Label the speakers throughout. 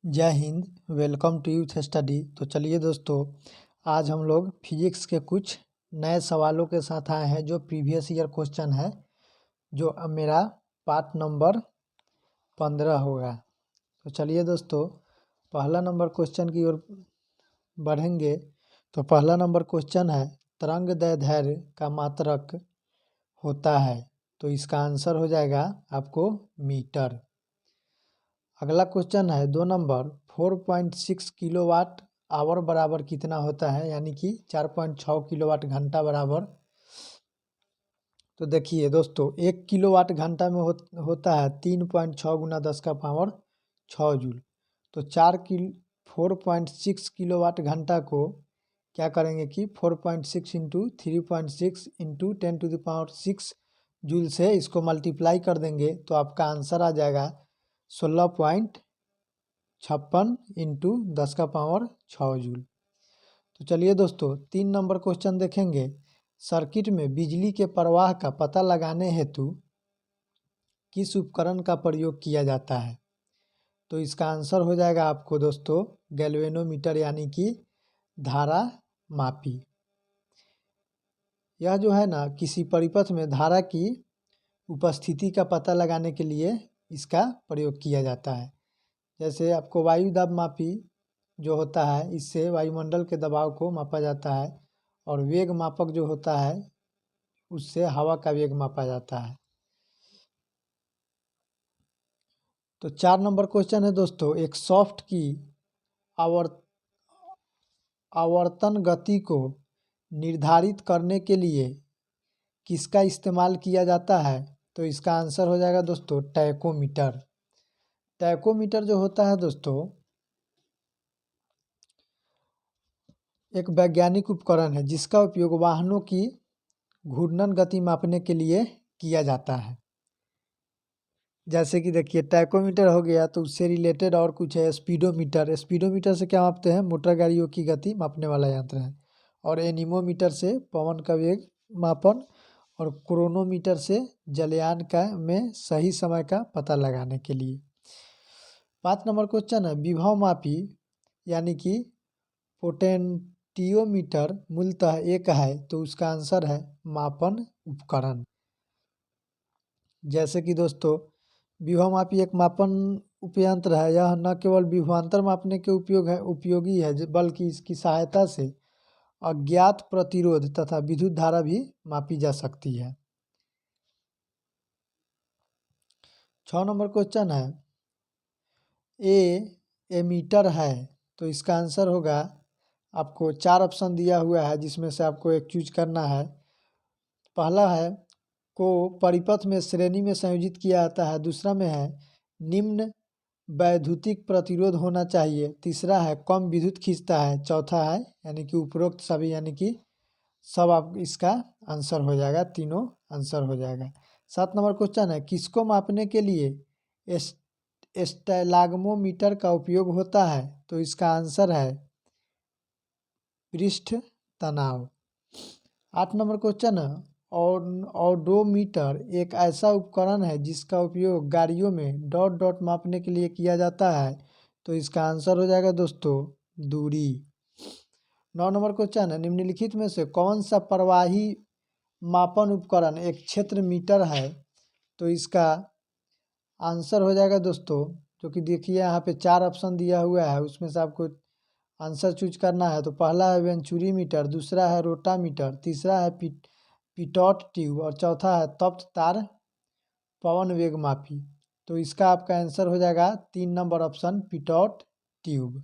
Speaker 1: जय हिंद। Welcome to youth study. तो चलिए दोस्तों, आज हम लोग फिजिक्स के कुछ नए सवालों के साथ आए हैं जो प्रीवियस ईयर क्वेश्चन है, जो अब मेरा पार्ट नंबर 15 होगा। तो चलिए दोस्तों, पहला नंबर क्वेश्चन की ओर बढ़ेंगे। तो पहला नंबर क्वेश्चन है, तरंग दैर्ध्य का मात्रक होता है। तो इसका आंसर हो जाएगा आपको मीटर। अगला क्वेश्चन है 2 नंबर, 4.6 किलोवाट आवर बराबर कितना होता है, यानी कि 4.6 किलोवाट घंटा बराबर। तो देखिए दोस्तों, 1 किलोवाट घंटा में होता है 3.6 गुना 10 का पावर 6 जूल। तो 4.6 किलोवाट घंटा को क्या करेंगे कि 4.6 इंटू 3.6 इंटू 10⁶ जूल से इसको मल्टीप्लाई कर देंगे तो आपका आंसर आ जाएगा 16.56 इंटू 10 का पावर 6 जूल। तो चलिए दोस्तों, 3 नंबर क्वेश्चन देखेंगे। सर्किट में बिजली के प्रवाह का पता लगाने हेतु किस उपकरण का प्रयोग किया जाता है। तो इसका आंसर हो जाएगा आपको दोस्तों गैल्वेनोमीटर, यानी कि धारा मापी। यह जो है ना, किसी परिपथ में धारा की उपस्थिति का पता लगाने के लिए इसका प्रयोग किया जाता है। जैसे आपको वायु दाब मापी जो होता है, इससे वायुमंडल के दबाव को मापा जाता है, और वेग मापक जो होता है उससे हवा का वेग मापा जाता है। तो 4 नंबर क्वेश्चन है दोस्तों, एक सॉफ्ट की आवर्तन गति को निर्धारित करने के लिए किसका इस्तेमाल किया जाता है। तो इसका आंसर हो जाएगा दोस्तों टैकोमीटर। टैकोमीटर जो होता है दोस्तों एक वैज्ञानिक उपकरण है जिसका उपयोग वाहनों की घूर्णन गति मापने के लिए किया जाता है। जैसे कि देखिए, टैकोमीटर हो गया, तो उससे रिलेटेड और कुछ है स्पीडोमीटर। स्पीडोमीटर से क्या मापते हैं, मोटर गाड़ियों की गति मापने वाला यंत्र है। और एनीमोमीटर से पवन का वेग मापन, और क्रोनोमीटर से जलयान का में सही समय का पता लगाने के लिए। 5 नंबर क्वेश्चन है, विभव मापी यानी कि पोटेंटियोमीटर मूलतः एक है। तो उसका आंसर है मापन उपकरण। जैसे कि दोस्तों, विभव मापी एक मापन उपयंत्र है। यह न केवल विभवांतर मापने के उपयोगी है, बल्कि इसकी सहायता से अज्ञात प्रतिरोध तथा विद्युत धारा भी मापी जा सकती है। 6 नंबर क्वेश्चन है, एमीटर है। तो इसका आंसर होगा, आपको 4 ऑप्शन दिया हुआ है जिसमें से आपको एक चूज करना है। पहला है को परिपथ में श्रेणी में संयोजित किया जाता है। दूसरा में है निम्न वैद्युतिक प्रतिरोध होना चाहिए। तीसरा है कम विद्युत खींचता है। चौथा है यानी कि उपरोक्त सभी, यानी कि सब आप इसका आंसर हो जाएगा, तीनों आंसर हो जाएगा। 7 नंबर क्वेश्चन है, किसको मापने के लिए स्टैलाग्मोमीटर का उपयोग होता है। तो इसका आंसर है पृष्ठ तनाव। 8 नंबर क्वेश्चन है, ओडोमीटर एक ऐसा उपकरण है जिसका उपयोग गाड़ियों में डॉट डॉट मापने के लिए किया जाता है। तो इसका आंसर हो जाएगा दोस्तों दूरी। 9 नंबर क्वेश्चन है, निम्नलिखित में से कौन सा प्रवाही मापन उपकरण एक क्षेत्र मीटर है। तो इसका आंसर हो जाएगा दोस्तों, जो कि देखिए यहाँ पे 4 ऑप्शन दिया हुआ है, उसमें से आपको आंसर चूज करना है। तो पहला है वेंचुरी मीटर, दूसरा है रोटामीटर, तीसरा है पिटॉट ट्यूब, और चौथा है तप्त तार पवन वेग मापी। तो इसका आपका आंसर हो जाएगा 3 नंबर ऑप्शन पिटॉट ट्यूब।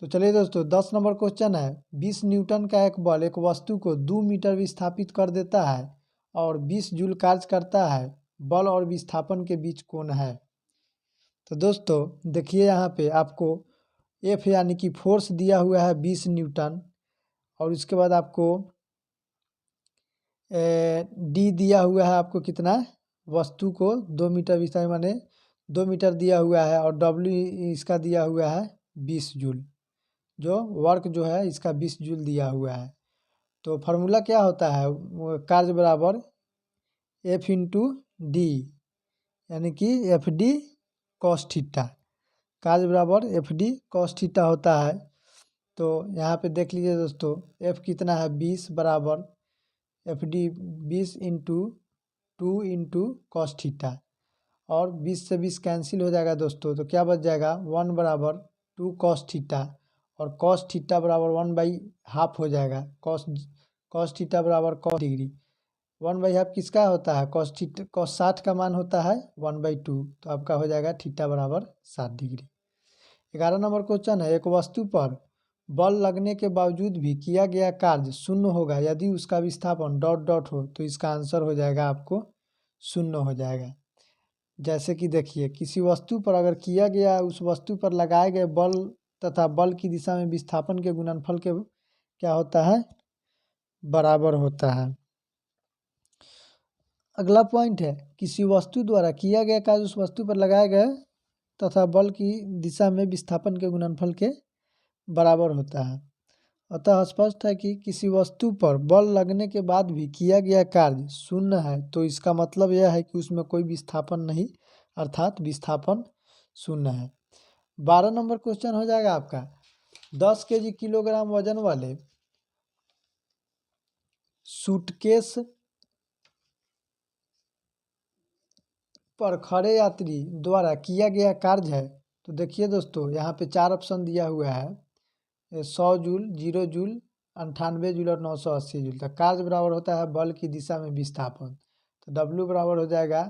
Speaker 1: तो चलिए दोस्तों, 10 नंबर क्वेश्चन है, 20 न्यूटन का एक बल एक वस्तु को 2 मीटर विस्थापित कर देता है और 20 जूल कार्य करता है। बल और विस्थापन के बीच कोण है। तो दोस्तों देखिए, यहाँ पे आपको एफ यानी कि फोर्स दिया हुआ है 20 न्यूटन, और उसके बाद आपको डी दिया हुआ है आपको कितना, वस्तु को 2 मीटर विस्थापित माने 2 मीटर दिया हुआ है, और डब्ल्यू इसका दिया हुआ है 20 जूल, जो वर्क जो है इसका 20 जूल दिया हुआ है। तो फार्मूला क्या होता है, कार्य बराबर एफ इंटू डी, यानी कि एफ डी कॉस थीटा। कार्य बराबर एफ डी कॉस थीटा होता है। तो यहाँ पे देख लीजिए दोस्तों, एफ कितना है 20 बराबर F D 20 into 2 into cos theta, और 20 से 20 कैंसिल हो जाएगा दोस्तों, तो क्या बच जाएगा 1 बराबर 2 कॉस थीटा, और कॉस थीटा बराबर 1/2 हो जाएगा। कॉस थीटा बराबर कॉस डिग्री, 1/2 किसका होता है, कॉस 60 का मान होता है 1/2, तो आपका हो जाएगा थीटा बराबर 60 डिग्री। 11 नंबर क्वेश्चन है, एक वस्तु पर बल लगने के बावजूद भी किया गया कार्य शून्य होगा यदि उसका विस्थापन डॉट डॉट हो, तो इसका आंसर हो जाएगा आपको शून्य हो जाएगा। जैसे कि देखिए, किसी वस्तु पर अगर किया गया उस वस्तु पर लगाए गए बल तथा बल की दिशा में विस्थापन के गुणनफल के क्या होता है, बराबर होता है। अगला पॉइंट है, किसी वस्तु द्वारा किया गया कार्य उस वस्तु पर लगाए गए तथा बल की दिशा में विस्थापन के गुणनफल के बराबर होता है। अतः स्पष्ट है कि किसी वस्तु पर बल लगने के बाद भी किया गया कार्य शून्य है, तो इसका मतलब यह है कि उसमें कोई विस्थापन नहीं, अर्थात विस्थापन शून्य है। 12 नंबर क्वेश्चन हो जाएगा आपका, 10 केजी किलोग्राम वजन वाले सूटकेस पर खड़े यात्री द्वारा किया गया कार्य है। तो देखिए दोस्तों, यहाँ पे 4 ऑप्शन दिया हुआ है, 100 जूल, 0 जूल, 98 जूल और 980 जूल। तो कार्य बराबर होता है बल की दिशा में विस्थापन, तो W बराबर हो जाएगा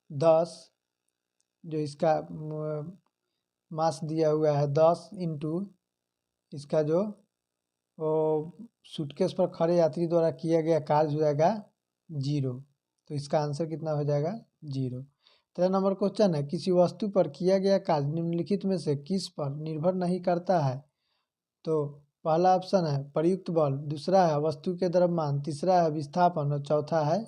Speaker 1: 10, जो इसका मास दिया हुआ है 10 इंटू इसका जो वो सूटकेस पर खड़े यात्री द्वारा किया गया कार्य हो जाएगा 0, तो इसका आंसर कितना हो जाएगा 0। 13 नंबर क्वेश्चन है, किसी वस्तु पर किया गया कार्य निम्नलिखित में से किस पर निर्भर नहीं करता है। तो पहला ऑप्शन है प्रयुक्त बल, दूसरा है वस्तु के द्रव्यमान, तीसरा है विस्थापन और चौथा है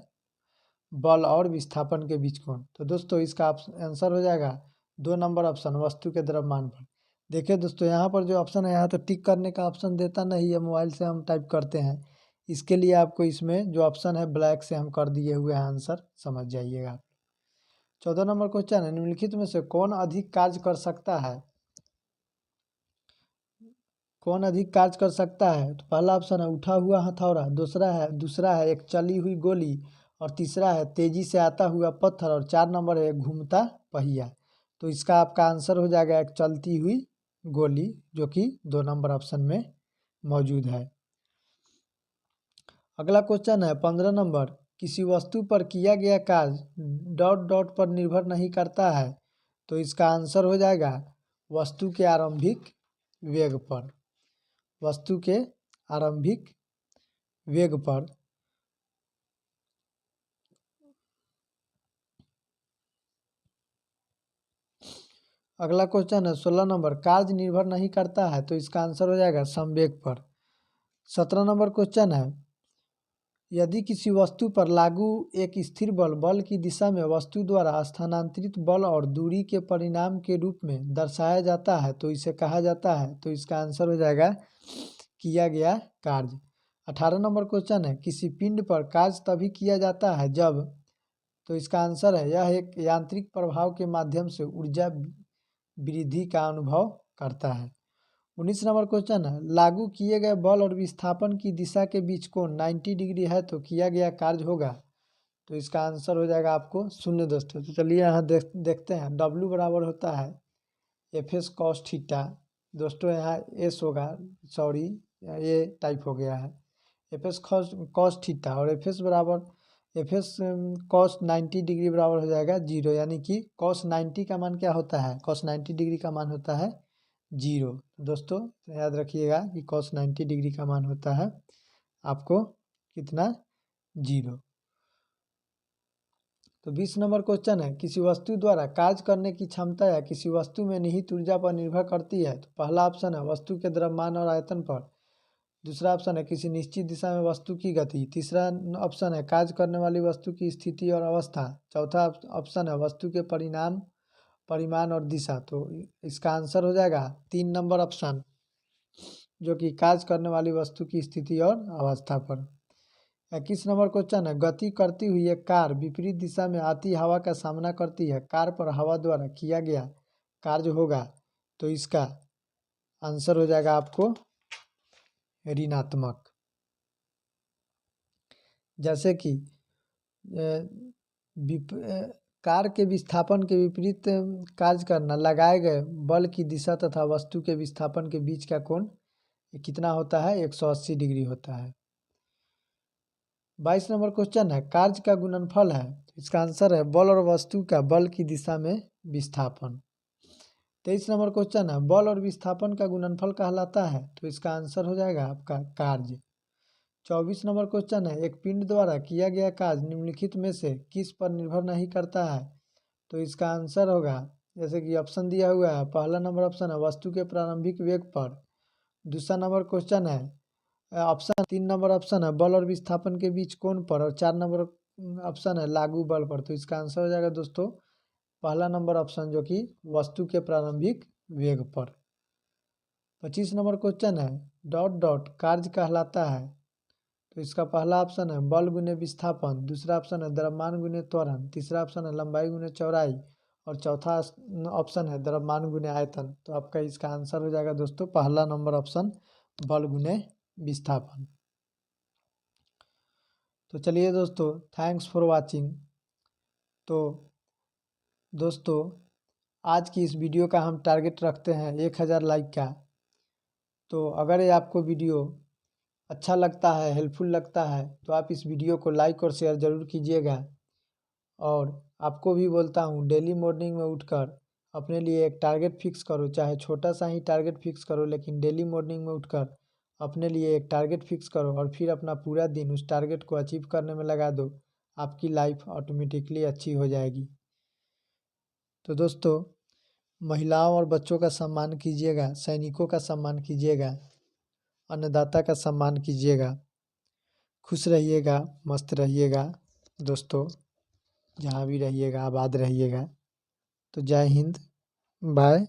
Speaker 1: बल और विस्थापन के बीच कोण। तो दोस्तों इसका आंसर हो जाएगा 2 नंबर ऑप्शन वस्तु के द्रव्यमान पर। देखिए दोस्तों, यहाँ पर जो ऑप्शन है यहाँ तो टिक करने का ऑप्शन देता नहीं है, मोबाइल से हम टाइप करते हैं, इसके लिए आपको इसमें जो ऑप्शन है ब्लैक से हम कर दिए हुए हैं, आंसर समझ जाइएगा। 14 नंबर क्वेश्चन है, निम्नलिखित में से कौन अधिक कार्य कर सकता है, कौन अधिक कार्य कर सकता है। तो पहला ऑप्शन है उठा हुआ हथौड़ा, दूसरा है एक चली हुई गोली, और तीसरा है तेजी से आता हुआ पत्थर, और 4 नंबर है घूमता पहिया। तो इसका आपका आंसर हो जाएगा एक चलती हुई गोली, जो कि 2 नंबर ऑप्शन में मौजूद है। अगला क्वेश्चन है 15 नंबर, किसी वस्तु पर किया गया कार्य डॉट डॉट पर निर्भर नहीं करता है। तो इसका आंसर हो जाएगा वस्तु के आरंभिक वेग पर, वस्तु के आरंभिक वेग पर। अगला क्वेश्चन है 16 नंबर, कार्य निर्भर नहीं करता है। तो इसका आंसर हो जाएगा संवेग पर। 17 नंबर क्वेश्चन है, यदि किसी वस्तु पर लागू एक स्थिर बल बल की दिशा में वस्तु द्वारा स्थानांतरित बल और दूरी के परिणाम के रूप में दर्शाया जाता है, तो इसे कहा जाता है। तो इसका आंसर हो जाएगा किया गया कार्य। 18 नंबर क्वेश्चन है, किसी पिंड पर कार्य तभी किया जाता है जब। तो इसका आंसर है यह एक यांत्रिक प्रभाव के माध्यम से ऊर्जा वृद्धि का अनुभव करता है। 19 नंबर क्वेश्चन है, लागू किए गए बल और विस्थापन की दिशा के बीच कोण 90 डिग्री है तो किया गया कार्य होगा। तो इसका आंसर हो जाएगा आपको 0 दोस्तों। तो चलिए यहाँ देखते हैं, W बराबर होता है एफ एस कॉस थीटा। दोस्तों यहाँ एस होगा, सॉरी ये टाइप हो गया है, एफ एस कॉस थीटा, और एफ एस कॉस 90 डिग्री बराबर हो जाएगा 0, यानी कि कॉस 90 का मान क्या होता है, कॉस 90 डिग्री का मान होता है 0। दोस्तों याद रखिएगा कि कॉस 90 डिग्री का मान होता है आपको कितना, 0। तो 20 नंबर क्वेश्चन है, किसी वस्तु द्वारा कार्य करने की क्षमता या किसी वस्तु में निहित ऊर्जा पर निर्भर करती है। तो पहला ऑप्शन है वस्तु के द्रव्यमान और आयतन पर, दूसरा ऑप्शन है किसी निश्चित दिशा में वस्तु की गति, तीसरा ऑप्शन है कार्य करने वाली वस्तु की स्थिति और अवस्था, चौथा ऑप्शन है वस्तु के परिमाण और दिशा। तो इसका आंसर हो जाएगा 3 नंबर ऑप्शन, जो कि कार्य करने वाली वस्तु की स्थिति और अवस्था पर। 21 नंबर क्वेश्चन है, गति करती हुई एक कार विपरीत दिशा में आती हवा का सामना करती है, कार पर हवा द्वारा किया गया कार्य होगा। तो इसका आंसर हो जाएगा आपको ऋणात्मक। जैसे कि कार के विस्थापन के विपरीत कार्य करना, लगाए गए बल की दिशा तथा वस्तु के विस्थापन के बीच का कोण कितना होता है? 180 डिग्री होता है। 22 नंबर क्वेश्चन है, कार्य का गुणनफल है। इसका आंसर है बल और वस्तु का बल की दिशा में विस्थापन। 23 नंबर क्वेश्चन है, बल और विस्थापन का गुणनफल कहलाता है। तो इसका आंसर हो जाएगा आपका कार्य। 24 नंबर क्वेश्चन है, एक पिंड द्वारा किया गया कार्य निम्नलिखित में से किस पर निर्भर नहीं करता है। तो इसका आंसर होगा, जैसे कि ऑप्शन दिया हुआ है, पहला नंबर ऑप्शन है वस्तु के प्रारंभिक वेग पर। दूसरा नंबर क्वेश्चन है ऑप्शन 3 नंबर ऑप्शन है बल और विस्थापन के बीच कोण पर, और 4 नंबर ऑप्शन है लागू बल पर। तो इसका आंसर हो जाएगा दोस्तों पहला नंबर ऑप्शन, जो कि वस्तु के प्रारंभिक वेग पर। 25 नंबर क्वेश्चन है, डॉट डॉट कार्य कहलाता है। तो इसका पहला ऑप्शन है बल गुने विस्थापन, दूसरा ऑप्शन है द्रव्यमान गुने त्वरण, तीसरा ऑप्शन है लंबाई गुने चौड़ाई, और चौथा ऑप्शन है द्रव्यमान गुने आयतन। तो आपका इसका आंसर हो जाएगा दोस्तों पहला नंबर ऑप्शन, बल गुने विस्थापन। तो चलिए दोस्तों, थैंक्स फॉर वाचिंग। तो दोस्तों, आज की इस वीडियो का हम टारगेट रखते हैं 1000 लाइक का। तो अगर ये आपको वीडियो अच्छा लगता है, हेल्पफुल लगता है, तो आप इस वीडियो को लाइक और शेयर ज़रूर कीजिएगा। और आपको भी बोलता हूँ, डेली मॉर्निंग में उठकर अपने लिए एक टारगेट फिक्स करो, चाहे छोटा सा ही टारगेट फिक्स करो, लेकिन डेली मॉर्निंग में उठकर अपने लिए एक टारगेट फिक्स करो और फिर अपना पूरा दिन उस टारगेट को अचीव करने में लगा दो। आपकी लाइफ ऑटोमेटिकली अच्छी हो जाएगी। तो दोस्तों, महिलाओं और बच्चों का सम्मान कीजिएगा, सैनिकों का सम्मान कीजिएगा, अन्नदाता का सम्मान कीजिएगा। खुश रहिएगा, मस्त रहिएगा दोस्तों, जहाँ भी रहिएगा आबाद रहिएगा। तो जय हिंद, बाय।